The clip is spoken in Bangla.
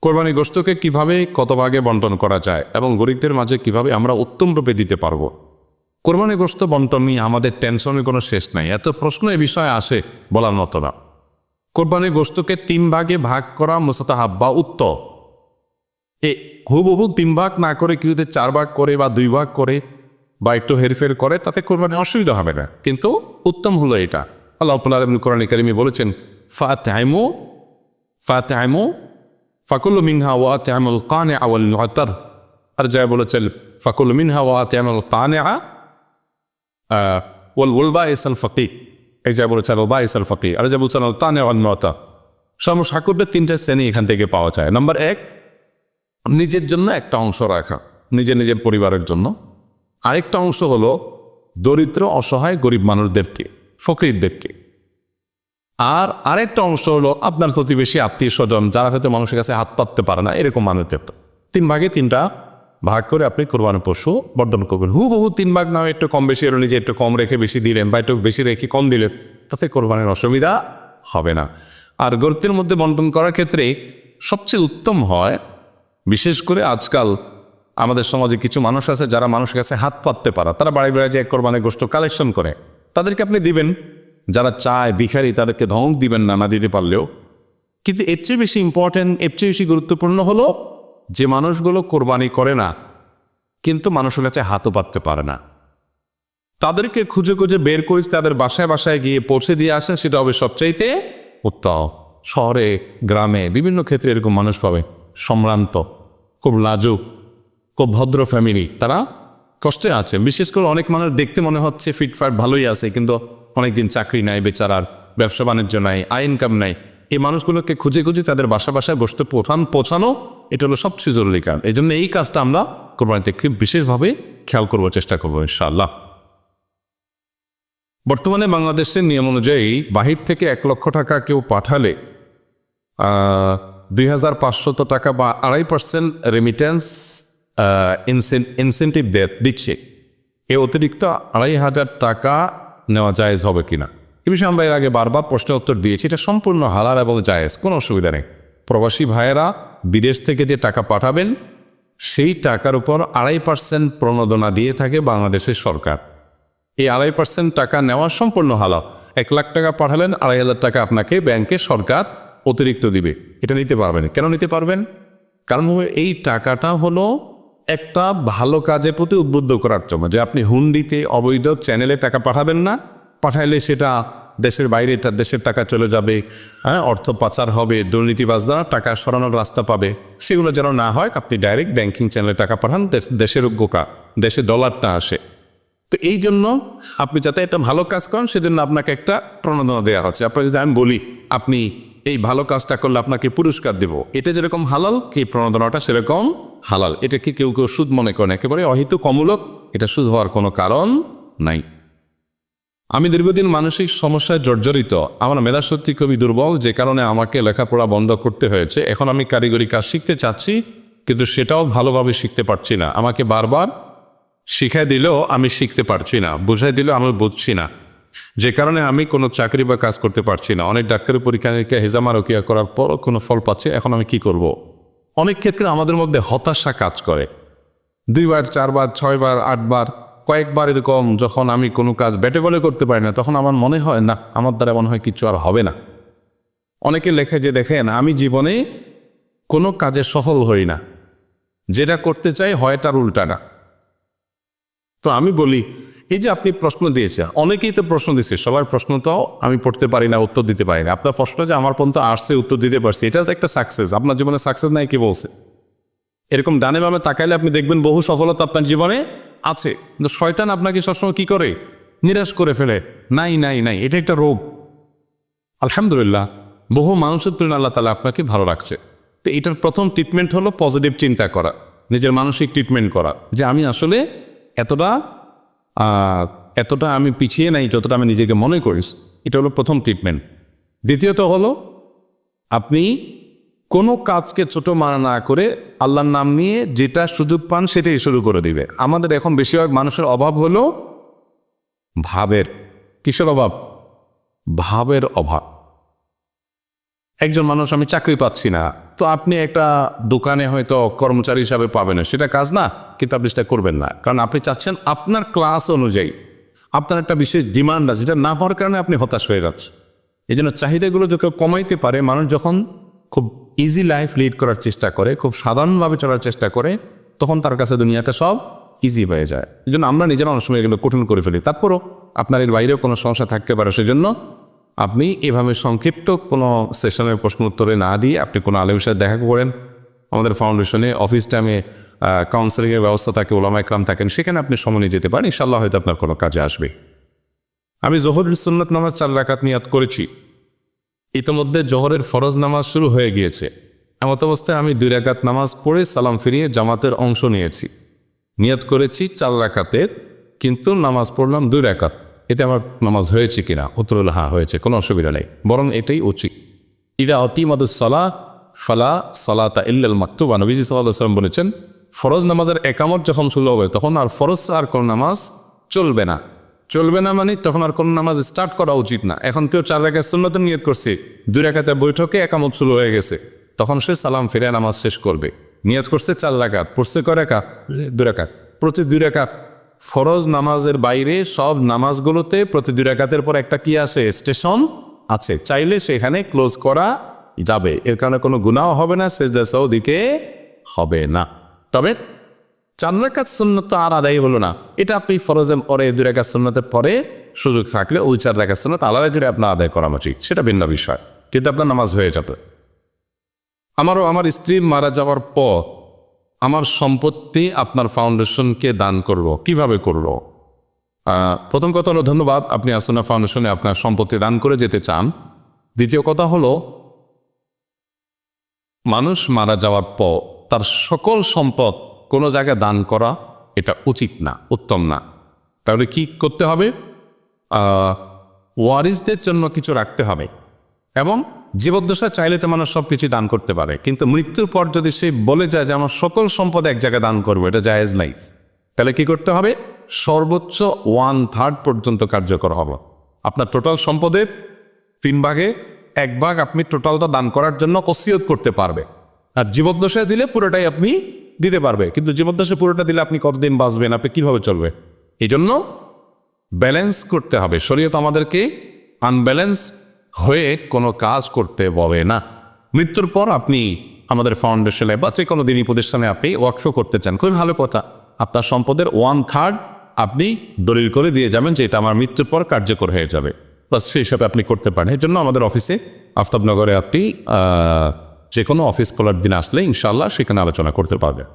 কোরবানি গোশতকে কিভাবে কত ভাগে বন্টন করা যায় এবং গরিবদের মাঝে কিভাবে আমরা উত্তম রূপে দিতে পারবো। কোরবানি গোশত বন্টন নিয়ে আমাদের টেনশনের কোনো শেষ নাই, এত প্রশ্ন এ বিষয়ে আসে বলার মতো না। কোরবানি গোশতকে 3 ভাগে ভাগ করা মুস্তাহাব বা উত্তম। হুবহু 3 ভাগ না করে কেউ যদি 4 ভাগ করে বা 2 ভাগ করে বা একটু হেরফের করে তাতে কোরবানি অসুবিধা হবে না, কিন্তু উত্তম হলো এটা। আল্লাহ কোরআন কারীমে বলেছেন ফাতআইমু ফাকুলু মিনহা ওয়া আত'আমুল কানিআ ওয়াল মু'তার। আর যা বলেছেন ফাকুলু মিনহা ওয়া আত'আমুল কানিআ ওয়াল বাঈসাল ফাকিহ। এই যা বলেছেন ওয়াল বাঈসাল ফাকিহ, আর যা বলেছেন আল কানিআ ওয়াল মু'তার। সাকুরের 3টা শ্রেণী এখান থেকে পাওয়া যায়। নাম্বার 1, নিজের জন্য একটা অংশ রাখা, নিজের পরিবারের জন্য। আরেকটা অংশ হলো দরিদ্র অসহায় গরিব মানুষদেরকে, ফকিরদেরকে। আর আরেকটা অংশ হলো আপনার প্রতিবেশী আত্মীয় স্বজন যারা হয়তো মানুষের কাছে হাত পাততে পারে না, এরকম মানুষদের। 3 ভাগে 3টা ভাগ করে আপনি কোরবানি পশু বর্ধন করবেন। হুবহু 3 ভাগ না, একটু কম বেশি হলো, নিজে একটু কম রেখে বেশি দিলেন বা একটু বেশি রেখে কম দিলেন, তাতে কোরবানির অসুবিধা হবে না। আর গরিবদের মধ্যে বন্টন করার ক্ষেত্রে সবচেয়ে উত্তম হয়, বিশেষ করে আজকাল আমাদের সমাজে কিছু মানুষ আছে যারা মানুষের কাছে হাত পাততে পারে, তারা বাড়ি যে কোরবানি গোশত কালেকশন করে, তাদেরকে আপনি দিবেন। যারা চায় ভিখারি তাদেরকে ধমক দিবেন না, না দিতে পারলেও। কিন্তু এর চেয়ে বেশি ইম্পর্টেন্ট, এর চেয়ে বেশি গুরুত্বপূর্ণ হলো যে মানুষগুলো কোরবানি করে না কিন্তু মানুষের কাছে হাতও পাততে পারে না, তাদেরকে খুঁজে খুঁজে বের করে তাদের বাসায় বাসায় গিয়ে পৌঁছে দিয়ে আসেন, সেটা হবে সবচাইতে উত্তম। শহরে গ্রামে বিভিন্ন ক্ষেত্রে এরকম মানুষ পাবে, সম্ভ্রান্ত, খুব লাজুক, খুব ভদ্র ফ্যামিলি, তারা কষ্টে আছে। বিশেষ করে অনেক মানুষ দেখতে মনে হচ্ছে ফিটফাট ভালোই আছে, কিন্তু অনেকদিন চাকরি নাই, বেচারার ব্যবসা বাণিজ্য নাই, আয় ইনকাম নাই। এই মানুষগুলোকে খুঁজে খুঁজে তাদের বাসায় বসতে পৌঁছানো, এটা হলো সবচেয়ে জরুরি কাজ। এই জন্য এই কাজটা আমরা কোরবানিতে খুব বিশেষভাবে খেয়াল করবো, চেষ্টা করবো ইনশাআল্লাহ। বর্তমানে বাংলাদেশের নিয়ম অনুযায়ী বাহির থেকে 1 লক্ষ টাকা কেউ পাঠালে 2500 টাকা বা 2.5% রেমিটেন্স ইনসেন্টিভ দিচ্ছে। এ অতিরিক্ত 2500 টাকা নেওয়া জায়েজ হবে কিনা, এ বিষয়ে আমরা এর আগে বারবার প্রশ্নের উত্তর দিয়েছি। এটা সম্পূর্ণ হালাল এবং জায়েজ, কোনো অসুবিধা নেই। প্রবাসী ভাইয়েরা বিদেশ থেকে যে টাকা পাঠাবেন সেই টাকার উপর 2.5% প্রণোদনা দিয়ে থাকে বাংলাদেশের সরকার। এই 2.5% টাকা নেওয়া সম্পূর্ণ হালাল। 1 লাখ টাকা পাঠালেন, 2,500 টাকা আপনাকে ব্যাংকে সরকার অতিরিক্ত দিবে। এটা নিতে পারবেন। কেন নিতে পারবেন? কারণ এই টাকাটা হলো একটা ভালো কাজের প্রতি উদ্বুদ্ধ করার জন্য, যে আপনি হুন্ডিতে অবৈধ চ্যানেলে টাকা পাঠাবেন না, পাঠাইলে সেটা দেশের বাইরে তার দেশের টাকা চলে যাবে, অর্থ পাচার হবে, দুর্নীতিবাজরা টাকা সরানোর রাস্তা পাবে, সেগুলো যেন না হয়। আপনি ডাইরেক্ট ব্যাংকিং চ্যানেলে টাকা পাঠান, দেশের দেশে ডলারটা আসে। তো এই জন্য আপনি যাতে একটা ভালো কাজ করেন সেজন্য আপনাকে একটা প্রণোদনা দেওয়া হচ্ছে। আপনার যদি আমি বলি আপনি এই ভালো কাজটা করলে আপনাকে পুরস্কার দেব, এটা যেরকম হালাল, এই প্রণোদনাটা সেরকম হালাল। এটাকে কেউ সুদ মনে করেন, একেবারে অহিত কমূলক, এটা সুদ হওয়ার কোনো কারণ নাই। আমি দীর্ঘদিন মানসিক সমস্যায় জর্জরিত, আমার মেধাশক্তি খুবই দুর্বল, যে কারণে আমাকে লেখাপড়া বন্ধ করতে হয়েছে। এখন আমি কারিগরি কাজ শিখতে চাচ্ছি, কিন্তু সেটাও ভালোভাবে শিখতে পারছি না। আমাকে বারবার শিখাই দিলেও আমি শিখতে পারছি না, বুঝাই দিলেও আমি বুঝছি না, যে কারণে আমি কোনো চাকরি বা কাজ করতে পারছি না। অনেক ডাক্তারি পরীক্ষা নিরীক্ষা হেজামা রোকিয়া করার পরও কোনো ফল পাচ্ছে। এখন আমি কি করব? অনেক ক্ষেত্রে আমাদের মধ্যে হতাশা কাজ করে। 2 বার 4 বার 6 বার 8 বার কয়েকবার এরকম যখন আমি কোনো কাজ বেটে বলে করতে পারি না, তখন আমার মনে হয় না, আমার দ্বারা মনে হয় কিছু আর হবে না। অনেকে লেখে যে দেখেন আমি জীবনে কোনো কাজে সফল হই না, যেটা করতে চাই হয় তার উল্টাটা। তো আমি বলি, এই যে আপনি প্রশ্ন দিয়েছেন, অনেকেই তো প্রশ্ন দিচ্ছে, সবার প্রশ্নটাও আমি পড়তে পারি না, উত্তর দিতে পারি না। আপনার প্রশ্ন যে আমার পর্যন্ত আসছে, উত্তর দিতে পারছি, এটা একটা সাকসেস। আপনার জীবনে সাকসেস নাই কি বলছে? এরকম ডানে বামে তাকাইলে আপনি দেখবেন বহু সফলতা আপনার জীবনে আছে, কিন্তু শয়তান আপনাকে সবসময় কি করে? নিরাশ করে ফেলে। নাই, এটা একটা রোগ। আলহামদুলিল্লাহ, বহু মানুষের তুলনায় আল্লাহ তাআলা আপনাকে ভালো রাখছে। তো এটার প্রথম ট্রিটমেন্ট হলো পজিটিভ চিন্তা করা, নিজের মানসিক ট্রিটমেন্ট করা, যে আমি আসলে এতটা আমি পিছিয়ে নাই যতটা আমি নিজেকে মনে করিস। এটা হলো প্রথম ট্রিটমেন্ট। দ্বিতীয়ত হলো আপনি কোনো কাজকে ছোট মানা না করে আল্লাহর নাম নিয়ে যেটা সুযোগ পান সেটাই শুরু করে দিবে। আমাদের এখন বেশিরভাগ মানুষের অভাব হলো ভাবের। কিসের অভাব? ভাবের অভাব। একজন মানুষ আমি চাকরি পাচ্ছি না, তো আপনি একটা দোকানে হয়তো কর্মচারী হিসাবে পাবেন না, সেটা কাজ না, কিন্তু আপনি সেটা করবেন না, কারণ আপনি চাচ্ছেন আপনার ক্লাস অনুযায়ী আপনার একটা বিশেষ ডিমান্ড আছে, যেটা না হওয়ার কারণে আপনি হতাশ হয়ে যাচ্ছেন। এই জন্য চাহিদাগুলো যখন কমাইতে পারে মানুষ, যখন খুব ইজি লাইফ লিড করার চেষ্টা করে, খুব সাধারণভাবে চলার চেষ্টা করে, তখন তার কাছে দুনিয়াটা সব ইজি হয়ে যায়। এই জন্য আমরা নিজেরা অনেক সময় এগুলো কঠিন করে ফেলি। তারপরও আপনার এর বাইরেও কোনো সমস্যা থাকতে পারে, সেজন্য আপনি এভাবে সংক্ষিপ্ত কোনো সেশনের প্রশ্ন উত্তরে না দিয়ে আপনি কোনো আলেমের সাথে দেখা করেন। আমাদের ফাউন্ডেশনে অফিস টাইমে কাউন্সেলিংয়ের ব্যবস্থা থাকে, ওলামা একরাম থাকেন, সেখানে আপনি সময় নিয়ে যেতে পারেন, ইনশাআল্লাহ হয়তো আপনার কোনো কাজে আসবে। আমি জোহরের সুন্নত নামাজ 4 রাকাত নিয়াত করেছি, ইতিমধ্যে জোহরের ফরজ নামাজ শুরু হয়ে গিয়েছে। এমত অবস্থায় আমি 2 রাকাত নামাজ পড়ে সালাম ফিরিয়ে জামাতের অংশ নিয়েছি, নিয়াত করেছি 4 রাকাতের, কিন্তু নামাজ পড়লাম 2 রাকাত। এতে আমার নামাজ হয়েছে কিনা? উত্তর হলো হ্যাঁ হয়েছে, কোনো অসুবিধা নেই, বরং এটাই উচিত। ইদা অতিমাদুস সালাহ ফালা সালাতা ইল্লাল মাকতুবা, নবীজি সাল্লাল্লাহু আলাইহি ওয়াসাল্লাম বলেছেন, ফরজ নামাজের একামত যখন শুরু হবে তখন আর ফরজ আর কোনো নামাজ চলবে না। চলবে না মানে তখন আর কোনো নামাজ স্টার্ট করা উচিত না। এখন কেউ 4 রাকাত সুন্নতের নিয়ত করছে, 2 রাকাতের বৈঠকে একামত শুরু হয়ে গেছে, তখন সে সালাম ফিরে নামাজ শেষ করবে। নিয়ত করছে 4 রাকাত, পড়ছে কয় রাকাত? 2 রাকাত। প্রতি 2 রাকাত ফরজ নামাজের বাইরে সব নামাজগুলোতে প্রতি 2 রাকাতের পর একটা কি আসে? স্টেশন আছে, চাইলে সেখানে ক্লোজ করা যাবে, এর কারণে কোনো গুনাহ হবে না, সেজদা সাও দিতে হবে না। তবে 4 রাকাত সুন্নত আর আদায় হলো না, এটা আপনি ফরজের পরে 2 রাকাত সুন্নতের পরে সুযোগ থাকলে ওই 4 রাকাত সুন্নত আলাদা করে আপনার আদায় করা উচিত, সেটা ভিন্ন বিষয়, কিন্তু আপনার নামাজ হয়ে যাবে। আমার স্ত্রী মারা যাওয়ার পর আমার সম্পত্তি আপনার ফাউন্ডেশনকে দান করব, কিভাবে করব? প্রথম কথা হলো ধন্যবাদ, আপনি আসুনা ফাউন্ডেশনে আপনার সম্পত্তি দান করে যেতে চান। দ্বিতীয় কথা হলো, মানুষ মারা যাওয়ার পর তার সকল সম্পদ কোনো জায়গায় দান করা এটা উচিত না, উত্তম না। তাহলে কি করতে হবে? ওয়ারিসদের জন্য কিছু রাখতে হবে, এবং জীবদ্দশা চাইলে তো মানুষ সব কিছু দান করতে পারে, কিন্তু মৃত্যুর পর যদি সে বলে যায় যে আমার সকল সম্পদ এক জায়গায় দান করবো, এটা জায়েজ নাই। তাহলে কি করতে হবে? সর্বোচ্চ 1/3 পর্যন্ত কার্যকর হবে। আপনার টোটাল সম্পদের 3 ভাগে 1 ভাগ আপনি টোটালটা দান করার জন্য ওসিয়ত করতে পারবে, আর জীবদ্দশায় দিলে পুরোটাই আপনি দিতে পারবে। কিন্তু জীবদ্দশায় পুরোটা দিলে আপনি কতদিন বাঁচবেন, আপনি কিভাবে চলবে? এই জন্য ব্যালেন্স করতে হবে। শরীয়ত আমাদেরকে আনব্যালেন্স হয়ে কোনো কাজ করতে বলে না। মৃত্যুর পর আপনি আমাদের ফাউন্ডেশনে বা যে কোনো দিনই প্রতিষ্ঠানে আপনি ওয়াকফ করতে চান, খুব ভালো কথা, আপনার সম্পদের 1/3 আপনি দলিল করে দিয়ে যাবেন যে এটা আমার মৃত্যুর পর কার্যকর হয়ে যাবে, প্লাস সেই হিসাবে আপনি করতে পারেন। এর জন্য আমাদের অফিসে আফতাবনগরে আপনি যে কোনো অফিস খোলার দিন আসলে ইনশাআল্লাহ সেখানে আলোচনা করতে পারবেন।